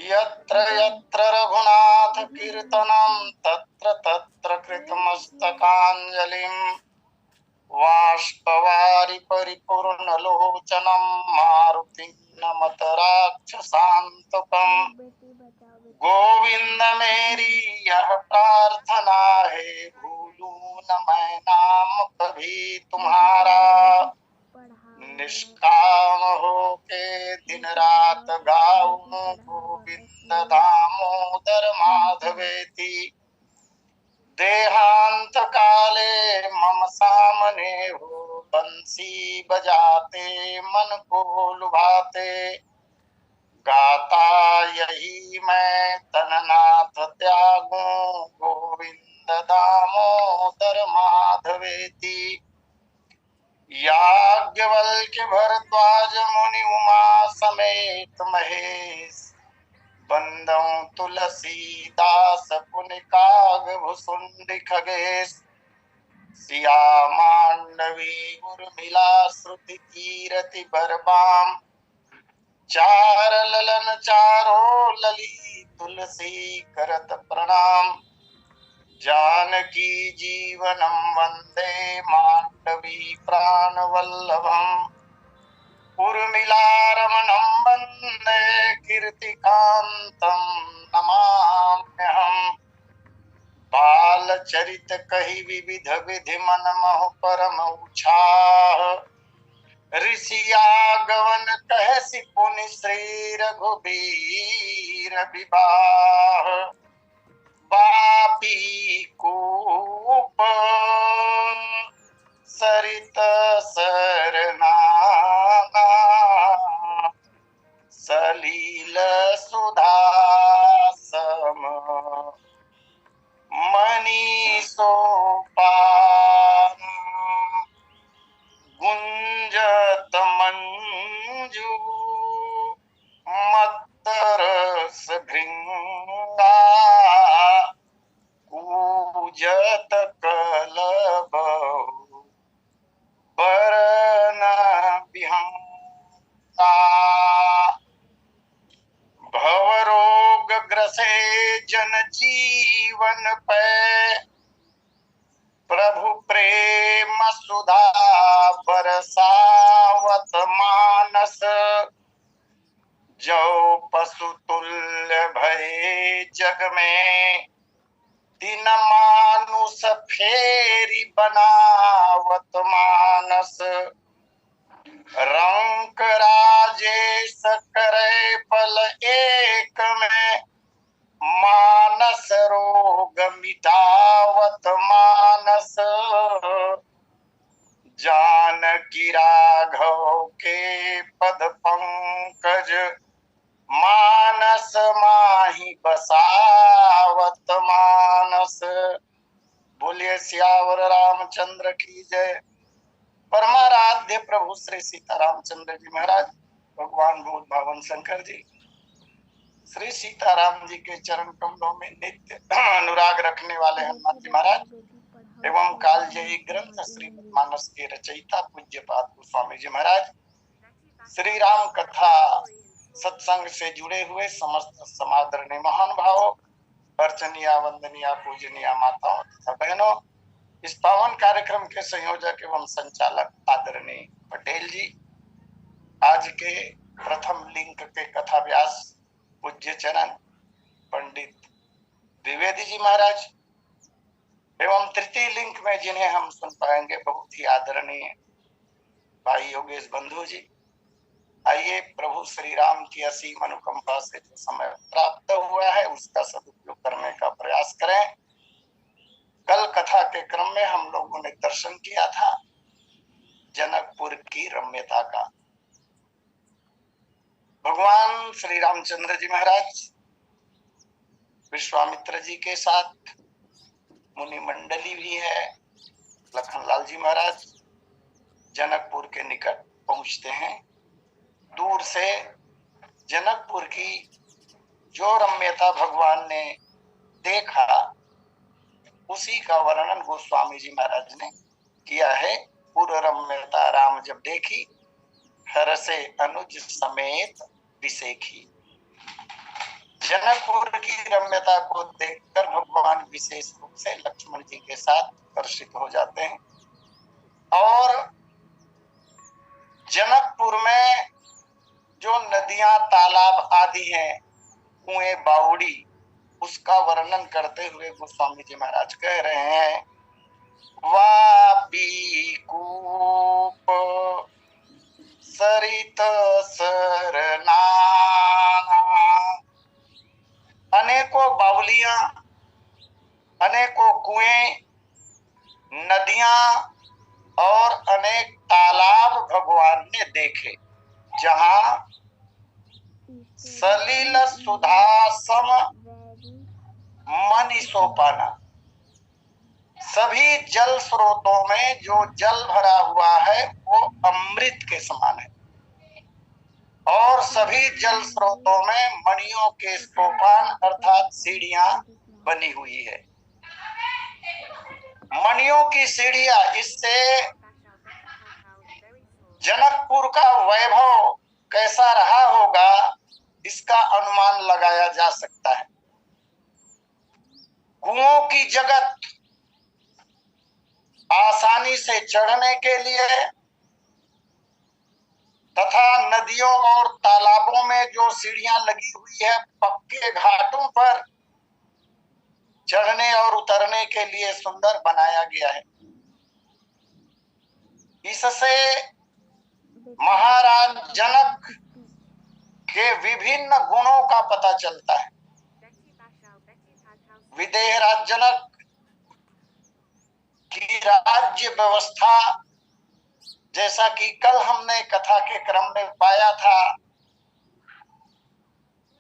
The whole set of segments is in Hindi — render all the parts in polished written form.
यत्र यत्र रघुनाथ कीर्तनं तत्र तत्र कृतमस्तकाञ्जलिं बाष्पवारि परिपूर्णलोचनं मारुतिं नमत राक्षसान्तकम्। गोविंद मेरी यह प्रार्थना है, भूलूं न मैं नाम कभी तुम्हारा। निष्काम हो के दिन रात गाऊं गोविंद दामोदर माधवेति। देहांत काले मम सामने हो, बंसी बजाते मन को लुभाते। गाता यही मैं तननाथ त्यागूं गोविंद दामोदर माधवेति। याज्ञवल्क्य भरद्वाज मुनि उमा समेत महेश, बंदौ तुलसीदास पुनि काग भुसुंड खगेश। सिया मांडवी उर्मिला श्रुति कीरति बरबाम, चार ललन चारो लली तुलसी करत प्रणाम। जानकी जीवनम वंदे मांडवी प्राणवल्लभम, उर्मिला रमणं वंदे कीर्तिकांतं नमाम्यहम्। बालचरित कहि विविध विधि मन मोह परम उछाह, ऋषियागवन कहसि पुनि श्री रघुबीर विवाह। पापी कूप सरित सरनाना, सलील सुधा सम मणि सोपाना। गुंजत मंजू मत्तरस भृंगा, कूजत कलबहु बरन विहंगा। भवरोग ग्रसे जन जीवन पे, प्रभु प्रेम सुधा बरसावत मानस। जो पशु तुल्य भये जग में, दिन मानुष फेरी बनावत मानस। रंक राजेश करे पल एक में, मानस रोग मिटावत मानस। जानकी राघव के पद पंकज, मानस माही बसावत मानस। बोलिए सियावर रामचंद्र की जय। परमाराध्य प्रभु श्री सीतारामचंद्र जी महाराज, भगवान बोध भवन शंकर जी, श्री सीताराम जी के चरण कमलों में नित्य अनुराग रखने वाले हनुमान जी महाराज एवं कालजयी ग्रंथ श्रीमद्मानस के रचयिता पूज्यपाद गोस्वामी जी महाराज, श्री राम कथा सत्संग से जुड़े हुए समस्त समादरणीय महान भावों, अर्चनीय वंदनीय पूजनीय माताओं तथा बहनों, इस पावन कार्यक्रम के संयोजक एवं संचालक आदरणीय पटेल जी, आज के प्रथम लिंक के कथा व्यास पूज्य चरण पंडित द्विवेदी जी महाराज एवं तृतीय लिंक में जिन्हें हम सुन पाएंगे बहुत ही आदरणीय भाई योगेश बंधु जी। आइए प्रभु श्री राम की असीम अनुकंपा से जो समय प्राप्त हुआ है उसका सदुपयोग करने का प्रयास करें। कल कथा के क्रम में हम लोगों ने दर्शन किया था जनकपुर की रम्यता का। भगवान श्री रामचंद्र जी महाराज विश्वामित्र जी के साथ मुनि मंडली भी है, लखनलाल जी महाराज जनकपुर के निकट पहुंचते हैं। दूर से जनकपुर की जो रम्यता भगवान ने देखा उसी का वर्णन गोस्वामी जी महाराज ने किया है। पूर्व रम्यता राम जब देखी, हर से अनुज समेत विसेखी। जनकपुर की रम्यता को देखकर भगवान विशेष रूप से लक्ष्मण जी के साथ आकर्षित हो जाते हैं और जनकपुर में जो नदियां, तालाब आदि हैं, कुएं, बावड़ी, उसका वर्णन करते हुए गोस्वामी जी महाराज कह रहे हैं, वापी कूप सरित सरनाना, अनेकों बावलियां, अनेकों कुएं, नदियां और अनेक तालाब भगवान ने देखे, जहां सलिल सुधासम मणि सोपाना, सभी जल स्रोतों में जो जल भरा हुआ है वो अमृत के समान है और सभी जल स्रोतों में मणियों के सोपान अर्थात सीढ़ियां बनी हुई है। मणियों की सीढ़ियां, इससे जनकपुर का वैभव कैसा रहा होगा इसका अनुमान लगाया जा सकता है। कुओं की जगत आसानी से चढ़ने के लिए तथा नदियों और तालाबों में जो सीढ़ियां लगी हुई है पक्के घाटों पर चढ़ने और उतरने के लिए सुंदर बनाया गया है। इससे महाराज जनक के विभिन्न गुणों का पता चलता है। विदेह राज जनक की राज्य व्यवस्था, जैसा कि कल हमने कथा के क्रम में पाया था,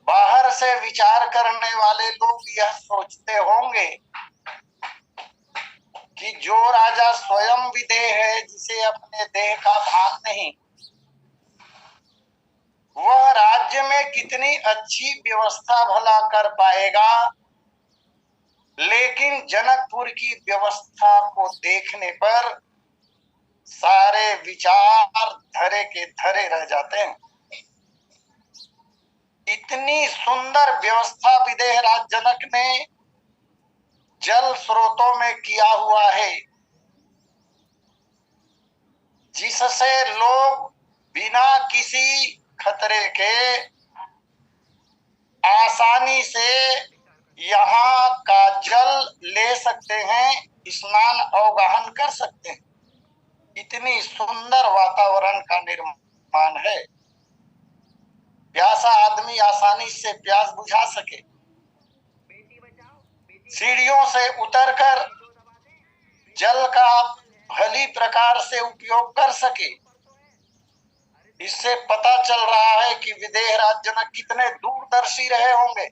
बाहर से विचार करने वाले लोग यह सोचते होंगे कि जो राजा स्वयं विदेह है, जिसे अपने देह का भान नहीं, वह राज्य में कितनी अच्छी व्यवस्था भला कर पाएगा। लेकिन जनकपुर की व्यवस्था को देखने पर सारे विचार धरे के धरे रह जाते हैं। इतनी सुंदर व्यवस्था विदेह राज जनक ने जल स्रोतों में किया हुआ है, जिससे लोग बिना किसी खतरे के आसानी से यहाँ का जल ले सकते हैं, स्नान अवगाहन कर सकते हैं। इतनी सुंदर वातावरण का निर्माण है, प्यासा आदमी आसानी से प्यास बुझा सके, सीढ़ियों से उतरकर जल का भली प्रकार से उपयोग कर सके। इससे पता चल रहा है कि विदेह राज जनक कितने दूरदर्शी रहे होंगे।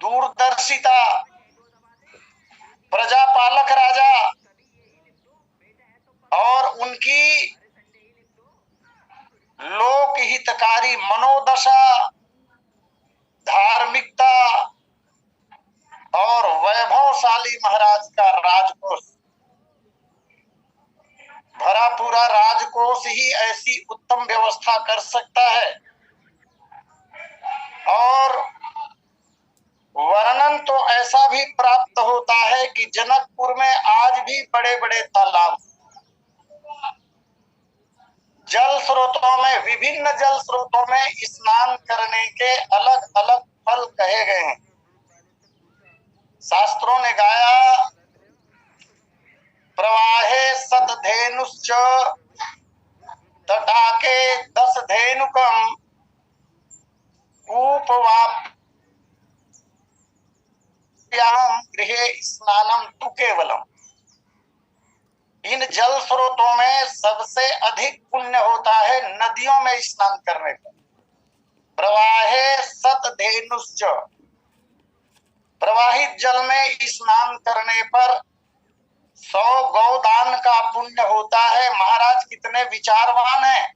दूरदर्शिता, प्रजापालक राजा और उनकी लोक हितकारी मनोदशा, धार्मिकता और वैभवशाली महाराज का राजकोष, भरा पूरा राजकोष ही ऐसी उत्तम व्यवस्था कर सकता है। और वर्णन तो ऐसा भी प्राप्त होता है कि जनकपुर में आज भी बड़े बड़े तालाब, जल स्रोतों में, विभिन्न जल स्रोतों में स्नान करने के अलग अलग फल कहे गए हैं। शास्त्रों ने गाया, प्रवाहे सतधेनुश्च तटाके 10 धेनुकम कूपवाप्याम गृहे स्नानम तु केवलम। इन जल स्रोतों में सबसे अधिक पुण्य होता है नदियों में स्नान करने का। प्रवाहे सतधेनुश्च, प्रवाहित जल में स्नान करने पर 100 गौदान का पुण्य होता है। महाराज कितने विचारवान हैं।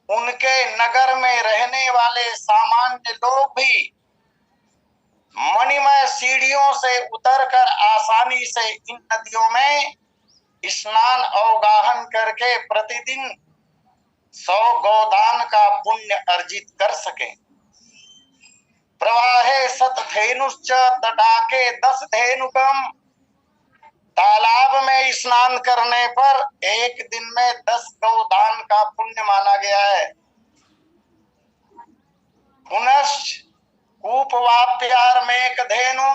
उनके नगर में रहने वाले सामान्य लोग भी मणिमय सीढ़ियों से उतरकर आसानी से इन नदियों में स्नान अवगाहन करके प्रतिदिन 100 गौदान का पुण्य अर्जित कर सके। प्रवाहे सत धेनुश्च तटाके 10 धेनुकम। तालाब में स्नान करने पर एक दिन में 10 गौदान का पुण्य माना गया है। पुनश्च कूपवाप्यार में एक धेनु,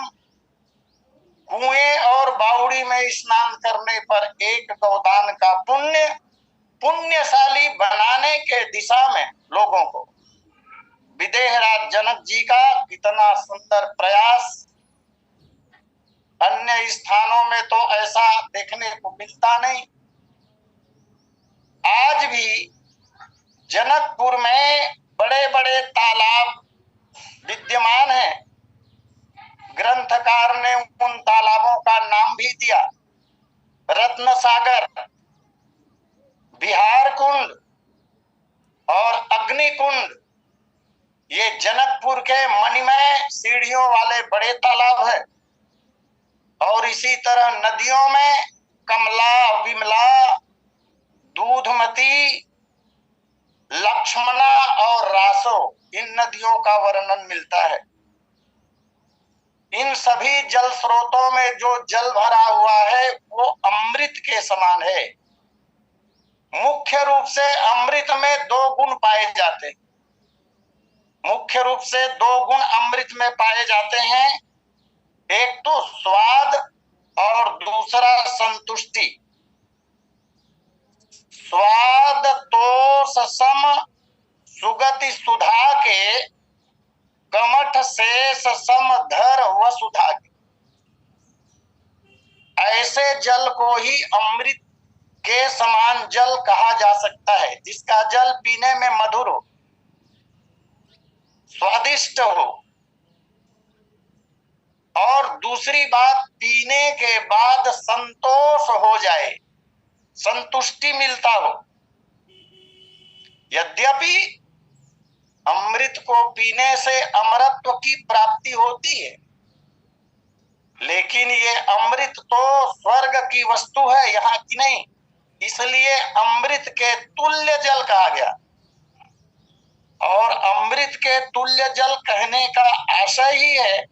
कुएं और बावड़ी में स्नान करने पर एक गौदान का पुण्य पुण्यशाली बनाने के दिशा में लोगों को। विदेहराज जनक जी का कितना सुंदर प्रयास। अन्य स्थानों में तो ऐसा देखने को मिलता नहीं। आज भी जनकपुर में बड़े बड़े तालाब विद्यमान हैं। ग्रंथकार ने उन तालाबों का नाम भी दिया, रत्न सागर, बिहार कुंड और अग्नि कुंड। ये जनकपुर के मणिमय सीढ़ियों वाले बड़े तालाब है। और इसी तरह नदियों में कमला, विमला, दूधमती, लक्ष्मणा और रासो, इन नदियों का वर्णन मिलता है। इन सभी जल स्रोतों में जो जल भरा हुआ है वो अमृत के समान है। मुख्य रूप से अमृत में 2 गुण पाए जाते हैं। मुख्य रूप से 2 गुण अमृत में पाए जाते हैं। एक तो स्वाद और दूसरा संतुष्टि। स्वाद तो सम सुगति सुधा के, कमठ शेष सम धर वसुधा के। ऐसे जल को ही अमृत के समान जल कहा जा सकता है, जिसका जल पीने में मधुर हो, स्वादिष्ट हो, और दूसरी बात पीने के बाद संतोष हो जाए, संतुष्टि मिलता हो। यद्यपि अमृत को पीने से अमरत्व की प्राप्ति होती है, लेकिन ये अमृत तो स्वर्ग की वस्तु है, यहाँ की नहीं। इसलिए अमृत के तुल्य जल कहा गया। और अमृत के तुल्य जल कहने का आशय ही है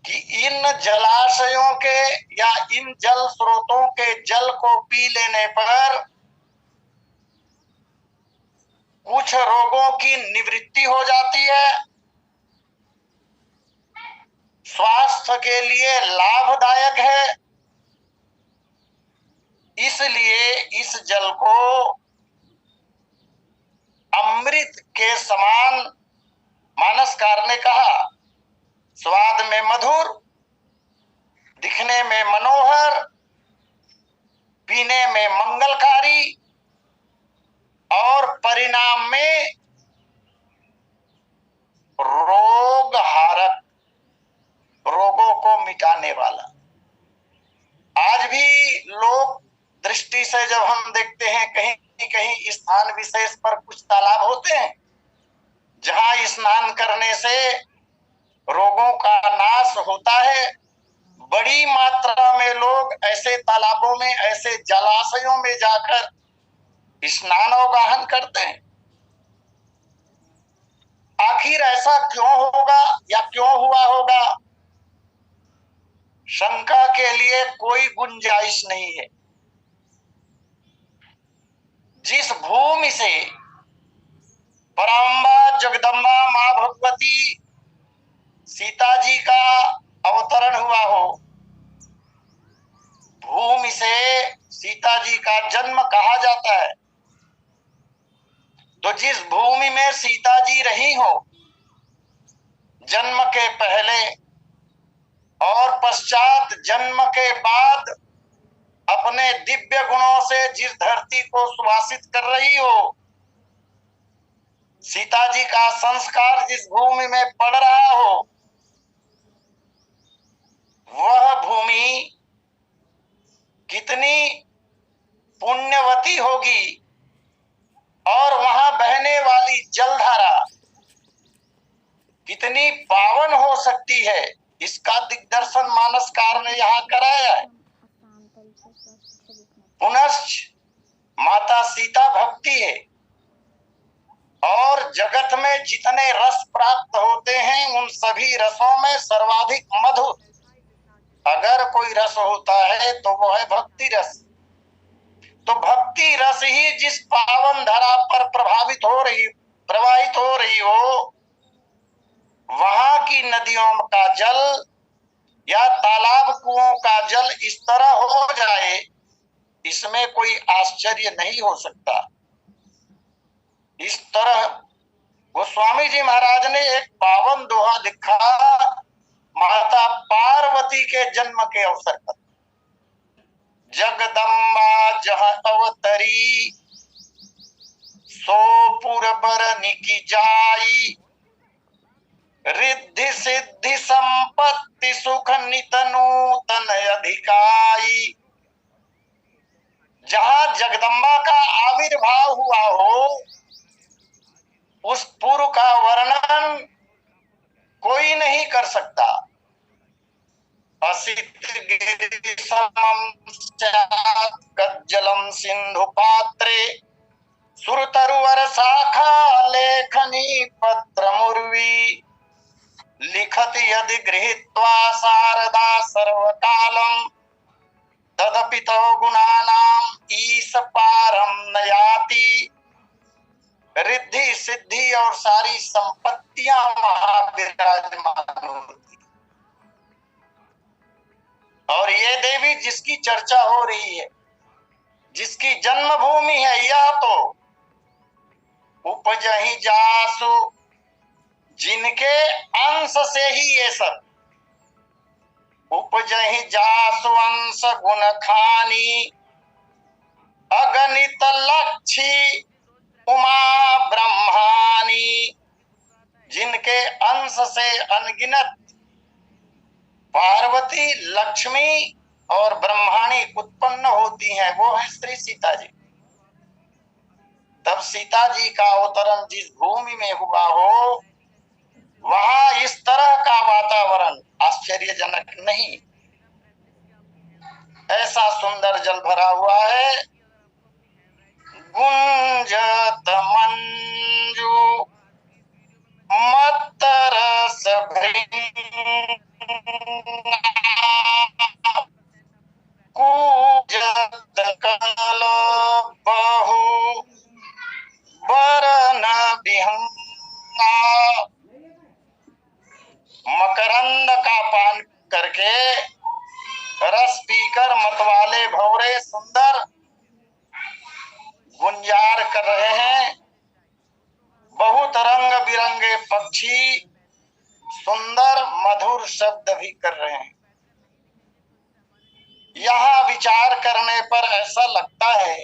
कि इन जलाशयों के या इन जल स्रोतों के जल को पी लेने पर कुछ रोगों की निवृत्ति हो जाती है, स्वास्थ्य के लिए लाभदायक है। इसलिए इस जल को अमृत के समान मानसकार ने कहा। स्वाद में मधुर, दिखने में मनोहर, पीने में मंगलकारी और परिणाम में रोग हारक, रोगों को मिटाने वाला। आज भी लोक दृष्टि से जब हम देखते हैं, कहीं कहीं स्थान विशेष पर कुछ तालाब होते हैं जहां स्नान करने से रोगों का नाश होता है। बड़ी मात्रा में लोग ऐसे तालाबों में, ऐसे जलाशयों में जाकर स्नान अवगाहन करते हैं। आखिर ऐसा क्यों होगा या क्यों हुआ होगा? शंका के लिए कोई गुंजाइश नहीं है। जिस भूमि से परम्बा जगदम्बा मां भगवती सीता जी का अवतरण हुआ हो, भूमि से सीता जी का जन्म कहा जाता है। तो जिस भूमि में सीता जी रही हो, जन्म के पहले और पश्चात जन्म के बाद अपने दिव्य गुणों से जिस धरती को सुवासित कर रही हो, सीता जी का संस्कार जिस भूमि में पड़ रहा हो, वह भूमि कितनी पुण्यवती होगी और वहां बहने वाली जलधारा कितनी पावन हो सकती है, इसका दिग्दर्शन मानसकार ने यहाँ कराया है। पुनश्च माता सीता भक्ति है। और जगत में जितने रस प्राप्त होते हैं उन सभी रसों में सर्वाधिक मधुर अगर कोई रस होता है तो वो है भक्ति रस। तो भक्ति रस ही जिस पावन धरा पर प्रवाहित हो रही हो, वहां की नदियों का जल या तालाब कुओं का जल इस तरह हो जाए, इसमें कोई आश्चर्य नहीं हो सकता। इस तरह गोस्वामी जी महाराज ने एक पावन दोहा लिखा माता पार्वती के जन्म के अवसर पर। जगदम्बा जहाँ अवतरी सोपुर बरनी की जाई, रिद्धि सिद्धि संपत्ति सुख नित नूतन अधिकाई। जहाँ जगदम्बा का आविर्भाव हुआ हो, उस पुर का वर्णन कोई नहीं कर सकता। जलम सिंधु पात्रे सुरतरुवर शाखा लेखनी पत्र मुर्वी, लिखत यदि गृहीत्वा शारदा सर्वकालम, तदपि तो गुणानाम ईश पारम न याति। रिद्धि सिद्धि और सारी संपत्तियां वहां विराजमान होती। और ये देवी जिसकी चर्चा हो रही है, जिसकी जन्मभूमि है, यह तो उपजहि जासु, जिनके अंश से ही ये सब उपजहि जासु अंश गुण खानी, अगणित लक्षी उमा ब्रह्मानी। जिनके अंश से अनगिनत पार्वती, लक्ष्मी और ब्रह्माणी उत्पन्न होती हैं, वो है श्री सीता जी। तब सीता जी का अवतरण जिस भूमि में हुआ हो, वहां इस तरह का वातावरण आश्चर्यजनक नहीं। ऐसा सुंदर जल भरा हुआ है। गुंजत मंजू मत रस कूजत कल बहु बरन बिहंगा। मकरंद का पान करके रस पीकर मतवाले भौरे सुंदर गुंजार कर रहे हैं। बहुत रंग बिरंगे पक्षी सुंदर मधुर शब्द भी कर रहे हैं। यहाँ विचार करने पर ऐसा लगता है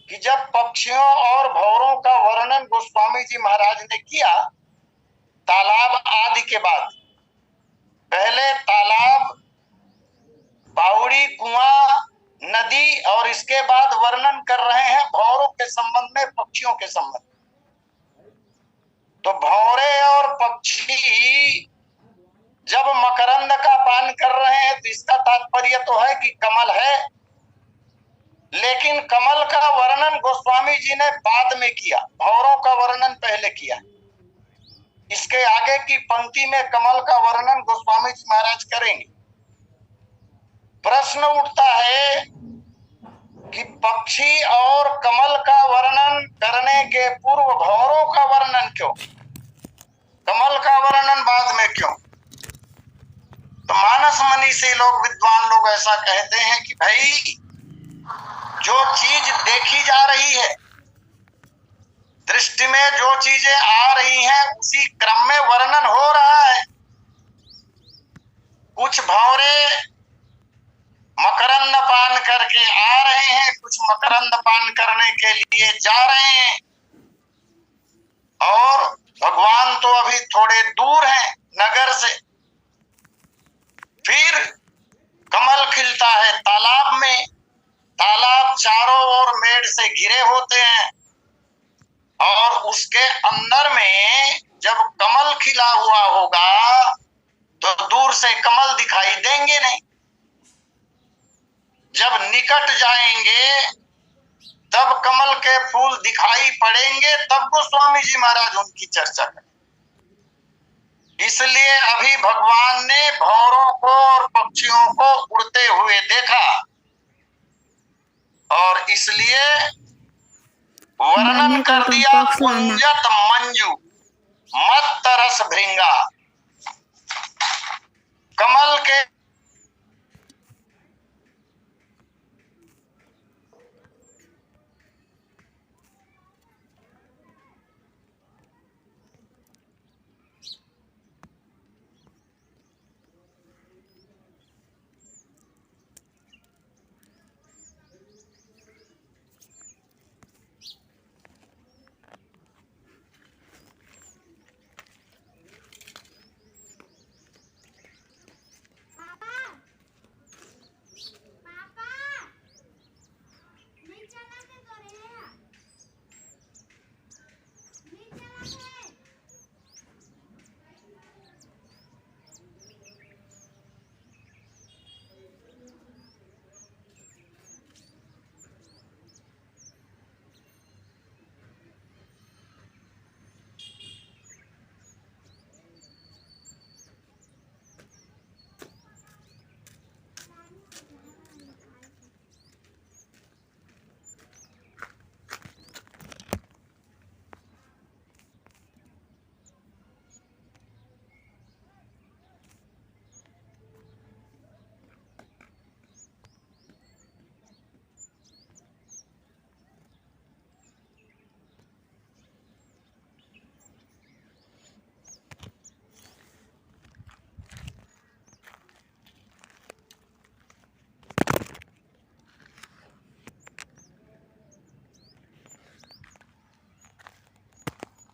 कि जब पक्षियों और भौरों का वर्णन गोस्वामी जी महाराज ने किया तालाब आदि के बाद, पहले तालाब, बावड़ी, कुआं, नदी और इसके बाद वर्णन कर रहे हैं भौरों के संबंध में, पक्षियों के संबंध। तो भौरे और पक्षी जब मकरंद का पान कर रहे हैं तो इसका तात्पर्य तो है कि कमल है, लेकिन कमल का वर्णन गोस्वामी जी ने बाद में किया, भौरों का वर्णन पहले किया। इसके आगे की पंक्ति में कमल का वर्णन गोस्वामी जी महाराज करेंगे। प्रश्न उठता है कि पक्षी और कमल का वर्णन करने के पूर्व भौरों का वर्णन क्यों, कमल का वर्णन बाद में क्यों? तो मानस मनीषी लोग, विद्वान लोग ऐसा कहते हैं कि भाई जो चीज देखी जा रही है, दृष्टि में जो चीजें आ रही हैं, उसी क्रम में वर्णन हो रहा है। कुछ भौरे मकरंद पान करके आ रहे हैं, कुछ मकरंद पान करने के लिए जा रहे हैं, और भगवान तो अभी थोड़े दूर हैं नगर से। फिर कमल खिलता है तालाब में। तालाब चारों ओर मेड़ से घिरे होते हैं, और उसके अंदर में जब कमल खिला हुआ होगा तो दूर से कमल दिखाई देंगे नहीं। जब निकट जाएंगे तब कमल के फूल दिखाई पड़ेंगे, तब गोस्वामी जी महाराज उनकी चर्चा करें। इसलिए अभी भगवान ने भंवरों को और पक्षियों को उड़ते हुए देखा और इसलिए वर्णन कर दिया गुंजत मंजू मत रस भृंगा। कमल के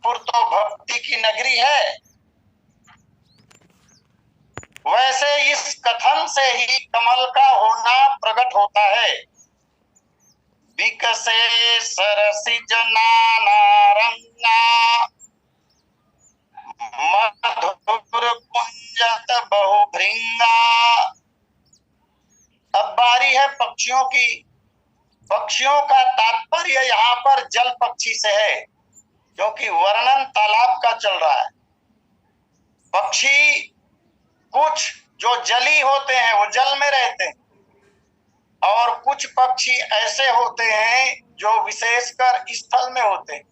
तो भक्ति की नगरी है, वैसे इस कथन से ही कमल का होना प्रकट होता है। विकसे सरसिज नाना रंगा मधुर कुंजत बहुभृंगा। अब बारी है पक्षियों की। पक्षियों का तात्पर्य यहाँ पर जल पक्षी से है, क्योंकि वर्णन तालाब का चल रहा है। पक्षी कुछ जो जली होते हैं वो जल में रहते हैं, और कुछ पक्षी ऐसे होते हैं जो विशेषकर स्थल में होते हैं,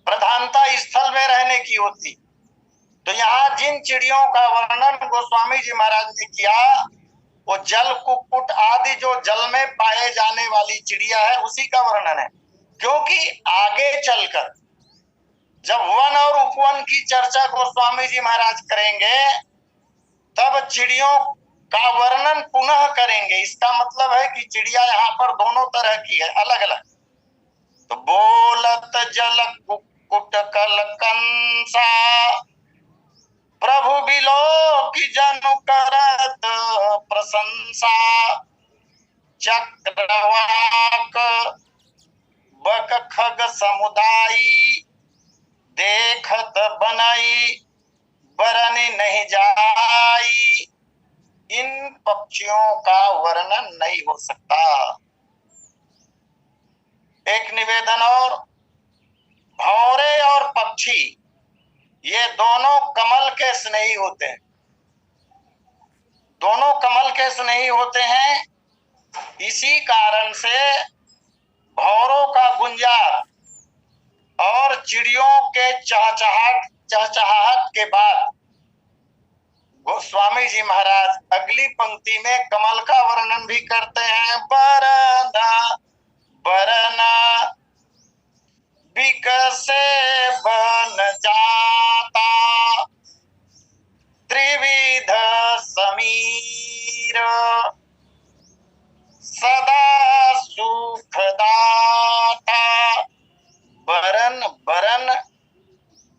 प्रधानता स्थल में रहने की होती। तो यहाँ जिन चिड़ियों का वर्णन गोस्वामी जी महाराज ने किया वो जल कुक्कुट आदि जो जल में पाए जाने वाली चिड़िया है उसी का वर्णन है। क्योंकि आगे चलकर जब वन और उपवन की चर्चा गोस्वामी जी महाराज करेंगे तब चिड़ियों का वर्णन पुनः करेंगे। इसका मतलब है कि चिड़िया यहाँ पर दोनों तरह की है, अलग अलग। तो बोलत जल कुक्कुट कलकंसा प्रभु बिलो की जनु करत प्रशंसा। चक्रवाक बक खग समुदायी देखत बनई बरन नहीं जाई। इन पक्षियों का वर्णन नहीं हो सकता। एक निवेदन और, भंवरे और पक्षी ये दोनों कमल के स्नेही होते हैं, दोनों कमल के स्नेही होते हैं। इसी कारण से भंवरों का गुंजार और चिड़ियों के चहचहाहट के बाद गोस्वामी जी महाराज अगली पंक्ति में कमल का वर्णन भी करते हैं। बरना बरना विकसे बन जाता त्रिविध समीर सदा सुखदाता। बरन बरन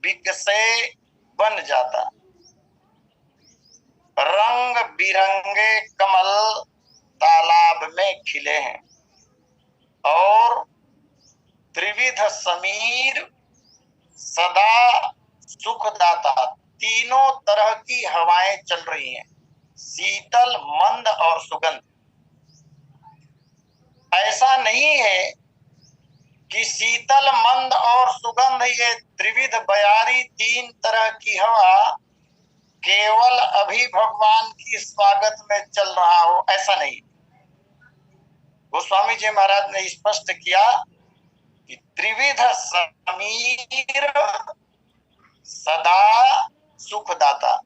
विकसे बन जाता, रंग बिरंगे कमल तालाब में खिले हैं और त्रिविध समीर सदा सुखदाता। तीनों तरह की हवाएं चल रही हैं, शीतल मंद और सुगंध। ऐसा ऐसा नहीं है कि शीतल, मंद और सुगंध, ये त्रिविध बयारी तीन तरह की हवा केवल अभी भगवान की स्वागत में चल रहा हो, ऐसा नहीं। गोस्वामी जी महाराज ने स्पष्ट किया कि त्रिविध समीर सदा सुखदाता,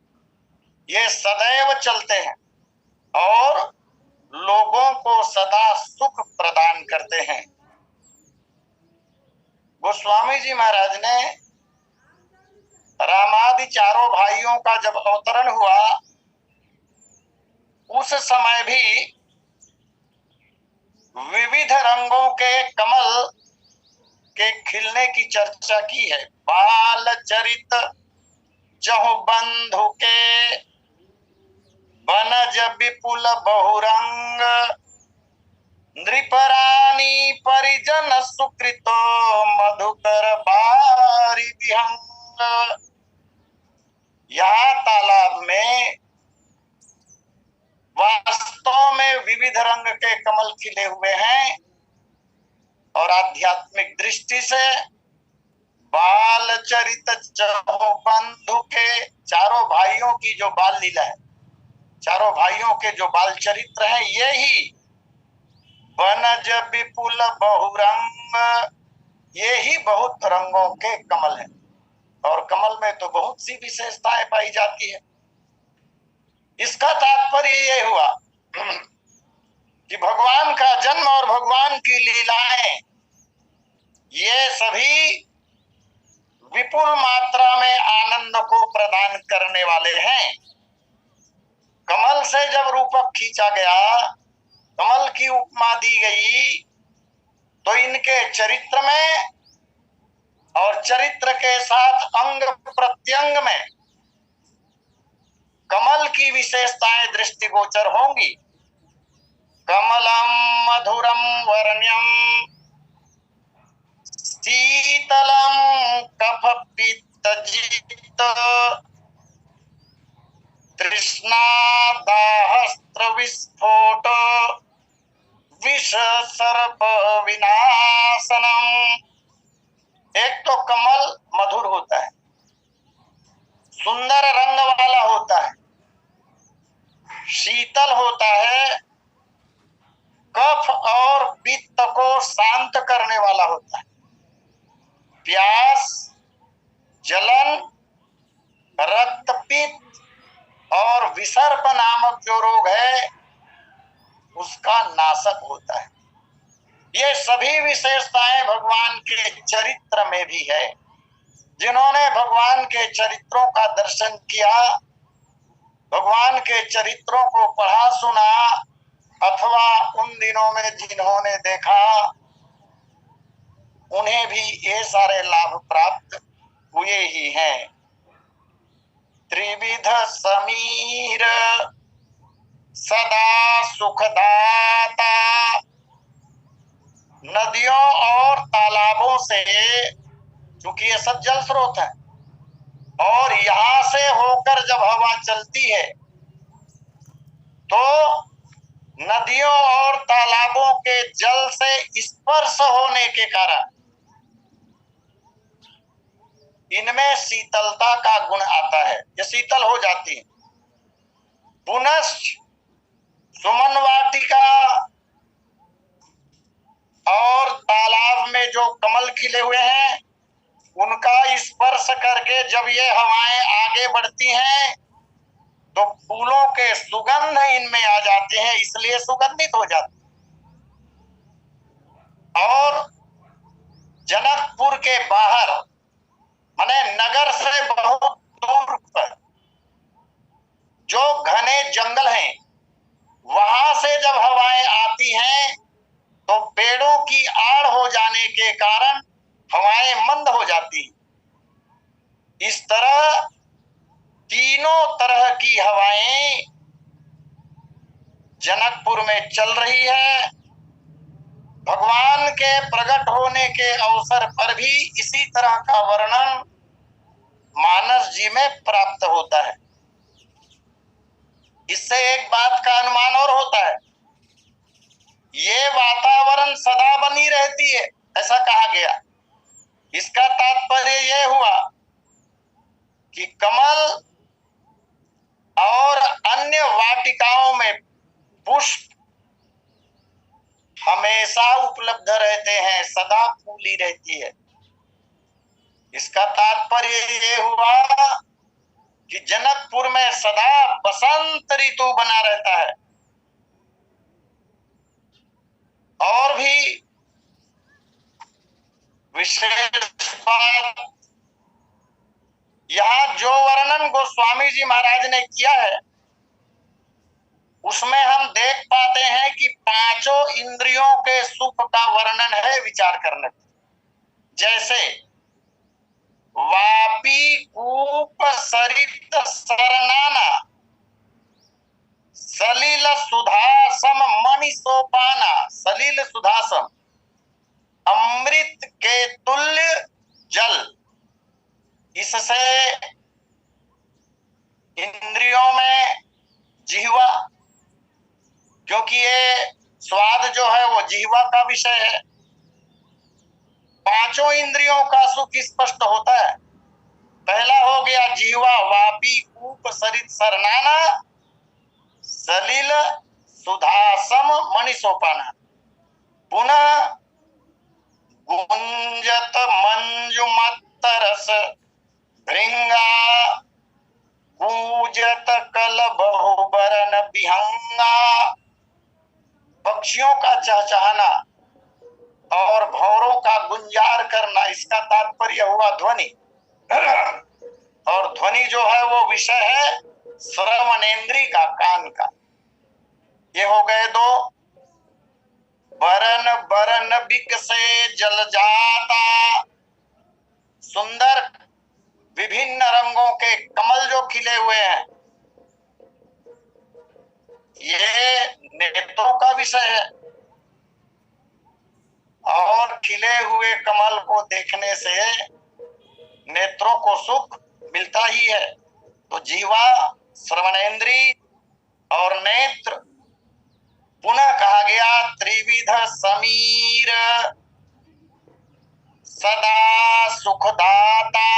ये सदैव चलते हैं और लोगों को सदा सुख प्रदान करते हैं। गोस्वामी जी महाराज ने रामादि चारों भाइयों का जब अवतरण हुआ, उस समय भी विविध रंगों के कमल के खिलने की चर्चा की है। बाल चरित जहु बंधु के बनज विपुल बहुरंग, नृपरानी परिजन सुकृतो मधुकर बारी विहंग। यहाँ तालाब में वास्तव में विविध रंग के कमल खिले हुए हैं और आध्यात्मिक दृष्टि से बाल चरित बंधु के चारों भाइयों की जो बाल लीला है, चारों भाइयों के जो बाल चरित्र हैं, ये ही बनज विपुल बहुरंग, ये ही बहुत रंगों के कमल हैं। और कमल में तो बहुत सी विशेषताएं पाई जाती है। इसका तात्पर्य ये हुआ कि भगवान का जन्म और भगवान की लीलाएं, ये सभी विपुल मात्रा में आनंद को प्रदान करने वाले हैं। कमल से जब रूपक खींचा गया, कमल की उपमा दी गई, तो इनके चरित्र में और चरित्र के साथ अंग प्रत्यंग में कमल की विशेषताएं दृष्टिगोचर होंगी। कमलम मधुरम वर्ण्यम शीतलम कफ पित्तजित तृष्णा दाहस्त्र विस्फोट विष सर्प विनाशनम। एक तो कमल मधुर होता है, सुंदर रंग वाला होता है, शीतल होता है, कफ और पित्त को शांत करने वाला होता है, प्यास, जलन, रक्तपित्त और विसर्प नामक जो रोग है उसका नाशक होता है। ये सभी विशेषताएं भगवान के चरित्र में भी है। जिन्होंने भगवान के चरित्रों का दर्शन किया, भगवान के चरित्रों को पढ़ा सुना, अथवा उन दिनों में जिन्होंने देखा, उन्हें भी ये सारे लाभ प्राप्त हुए ही हैं। त्रिविध समीर सदा सुखदाता, नदियों और तालाबों से, क्योंकि ये सब जल स्रोत है, और यहां से होकर जब हवा चलती है तो नदियों और तालाबों के जल से स्पर्श होने के कारण इनमें शीतलता का गुण आता है, ये शीतल हो जाती है। पुनश्च सुमन वाटिका और तालाब में जो कमल खिले हुए हैं, उनका स्पर्श करके जब ये हवाएं आगे बढ़ती हैं तो फूलों के सुगंध इनमें आ जाते हैं, इसलिए सुगंधित हो जाते हैं। और जनकपुर के बाहर, माने नगर से बहुत दूर पर जो घने जंगल हैं, वहां से जब हवाएं आती हैं तो पेड़ों की आड़ हो जाने के कारण हवाएं मंद हो जाती। इस तरह तीनों तरह की हवाएं जनकपुर में चल रही है। भगवान के प्रकट होने के अवसर पर भी इसी तरह का वर्णन मानस जी में प्राप्त होता है। इससे एक बात का अनुमान और होता है ये वातावरण सदा बनी रहती है, ऐसा कहा गया। इसका तात्पर्य यह हुआ कि कमल और अन्य वाटिकाओं में पुष्प हमेशा उपलब्ध रहते हैं, सदा फूली रहती है। इसका तात्पर्य ये हुआ कि जनकपुर में सदा बसंत ऋतु बना रहता है। और भी विशेष बात, यहाँ जो वर्णन गोस्वामी जी महाराज ने किया है उसमें हम देख पाते हैं कि पांचों इंद्रियों के सुख का वर्णन है विचार करने पर। जैसे वापी कूप सरित सरनाना, सलिल सुधासम मणि सोपाना, सलिल सुधासम अमृत के तुल्य जल। इससे इंद्रियों में जिह्वा, क्योंकि ये स्वाद जो है वो जिह्वा का विषय है, पांचों इंद्रियों का सुख स्पष्ट होता है। पहला हो गया जिह्वा, वापी कूप सरित सरनाना, सलिल सुधासम मणि सोपाना। पुनः गुंजत मंजुमत रस भृंगा, कूजत कल बहुबरन विहंगा। पक्षियों का चहचहाना और भौरों का गुंजार करना, इसका तात्पर्य हुआ ध्वनि। और ध्वनि जो है वो विषय है श्रवणेन्द्रिय का, कान का। ये हो गए दो। बरन बरन बिक से जल जाता, सुंदर विभिन्न रंगों के कमल जो खिले हुए हैं, ये नेत्रों का विषय है। और खिले हुए कमल को देखने से नेत्रों को सुख मिलता ही है। तो जीवा, श्रवणेन्द्रिय और नेत्र। पुनः कहा गया त्रिविध समीर सदा सुखदाता।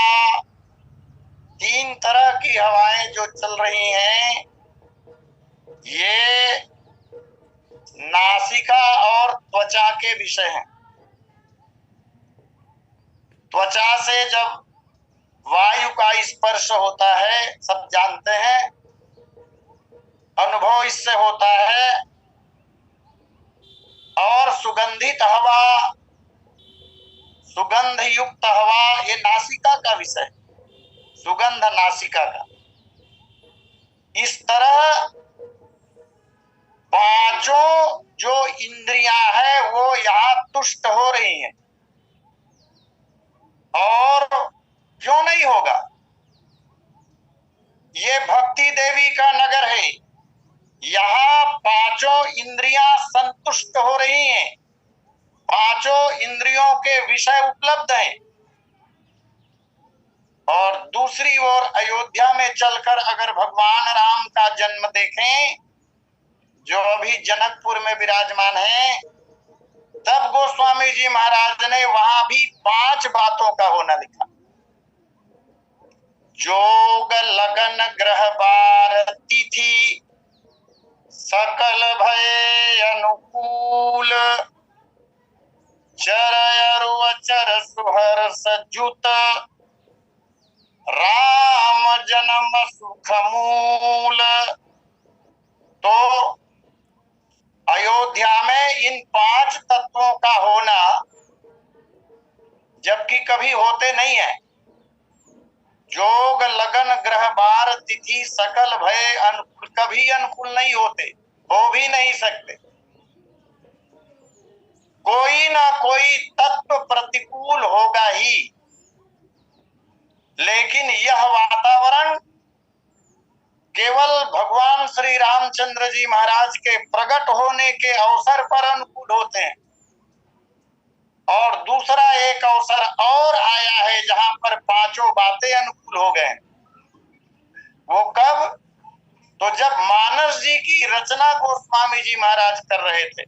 तीन तरह की हवाएं जो चल रही हैं, ये नासिका और त्वचा के विषय हैं। त्वचा से जब वायु का स्पर्श होता है, सब जानते हैं, अनुभव इससे होता है। और सुगंधित हवा, सुगंध युक्त हवा, ये नासिका का विषय, सुगंध नासिका का। इस तरह पांचों जो इंद्रियां हैं वो यहाँ तुष्ट हो रही हैं। और क्यों नहीं होगा? ये भक्ति देवी का नगर है, यहाँ पांचों इंद्रियां संतुष्ट हो रही हैं, पांचों इंद्रियों के विषय उपलब्ध हैं। और दूसरी ओर अयोध्या में चलकर अगर भगवान राम का जन्म देखें, जो अभी जनकपुर में विराजमान है, तब गोस्वामी जी महाराज ने वहां भी 5 बातों का होना लिखा। जोग लगन ग्रह बार तिथि, सकल भय अनुकूल, चरयरु अचर सुहर्ष जुत, राम जन्म सुख मूल। तो अयोध्या में इन 5 तत्वों का होना, जबकि कभी होते नहीं है। जोग लगन ग्रह बार तिथि सकल भय अनुकूल, कभी अनुकूल नहीं होते, हो भी नहीं सकते। कोई ना कोई तत्व प्रतिकूल होगा ही। लेकिन यह वातावरण केवल भगवान श्री रामचंद्र जी महाराज के प्रकट होने के अवसर पर अनुकूल होते हैं। और दूसरा एक अवसर और आया है जहां पर 5 बातें अनुकूल हो गए। वो कब? तो जब मानस जी की रचना गोस्वामी जी महाराज कर रहे थे,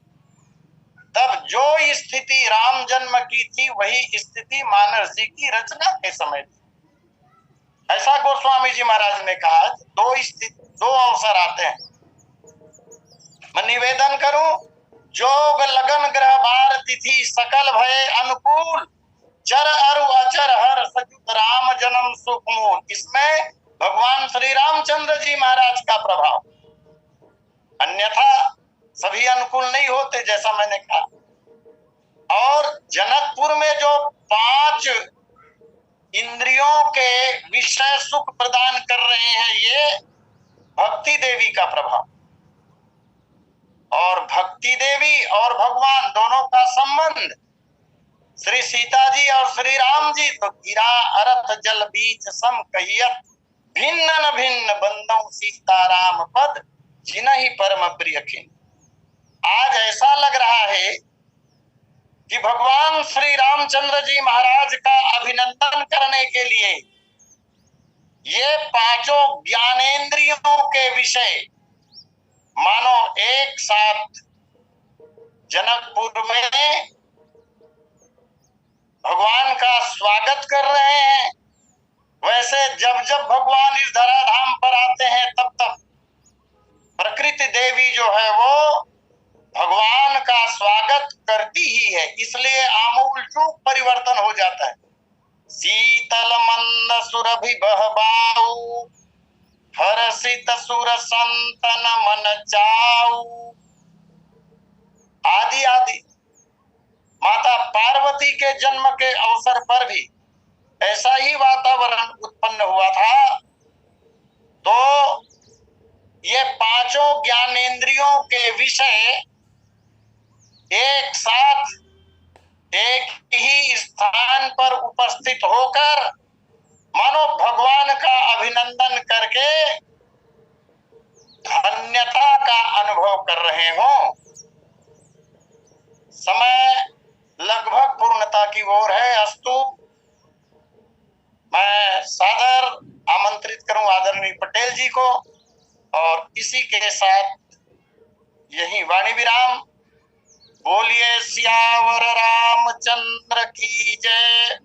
तब जो स्थिति राम जन्म की थी वही स्थिति मानस जी की रचना के समय थी। ऐसा गोस्वामी जी महाराज ने कहा। दो अवसर आते हैं। मैं निवेदन करूं, जोग लगन ग्रह बार तिथि सकल भय अनुकूल, चर अरु अचर हर सजुत राम जन्म सुखमूल। इसमें भगवान श्री रामचंद्र जी महाराज का प्रभाव, अन्यथा सभी अनुकूल नहीं होते, जैसा मैंने कहा। और जनकपुर में जो 5 इंद्रियों के विषय सुख प्रदान कर रहे हैं, ये भक्ति देवी का प्रभाव। और भक्ति देवी और भगवान दोनों का संबंध, श्री सीता जी और श्री राम जी तो गिरा अरथ जल बीच सम कहियत, भिन्न न भिन्न बंदों सीता राम पद, जिनहि परम प्रिय खिन। आज ऐसा लग रहा है कि भगवान श्री रामचंद्र जी महाराज का अभिनंदन करने के लिए ये 5 ज्ञानेंद्रियों के विषय मानो एक साथ जनकपुर में भगवान का स्वागत कर रहे हैं। वैसे जब जब भगवान इस धराधाम पर आते हैं तब तब प्रकृति देवी जो है वो भगवान का स्वागत करती ही है, इसलिए आमूल चूक परिवर्तन हो जाता है। शीतल मंद सुरभि बहबाऊ, हर्षित सुर संतन मन चाऊ, आदि आदि। माता पार्वती के जन्म के अवसर पर भी ऐसा ही वातावरण उत्पन्न हुआ था। तो ये 5 ज्ञानेंद्रियों के विषय एक साथ एक ही स्थान पर उपस्थित होकर मानो भगवान का अभिनंदन करके धन्यता का अनुभव कर रहे हो। समय लगभग पूर्णता की ओर है। अस्तु, मैं सादर आमंत्रित करूं आदरणीय पटेल जी को, और इसी के साथ यही वाणी विराम। बोलिए सियावर रामचंद्र की जय।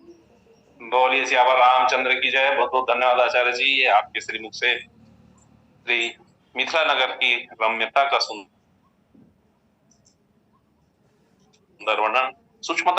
बोलिए सियावर रामचंद्र की जय। बहुत बहुत धन्यवाद आचार्य जी, ये आपके श्रीमुख से श्री मिथिला नगर की रम्यता का सुंदर वर्णन, सूक्ष्म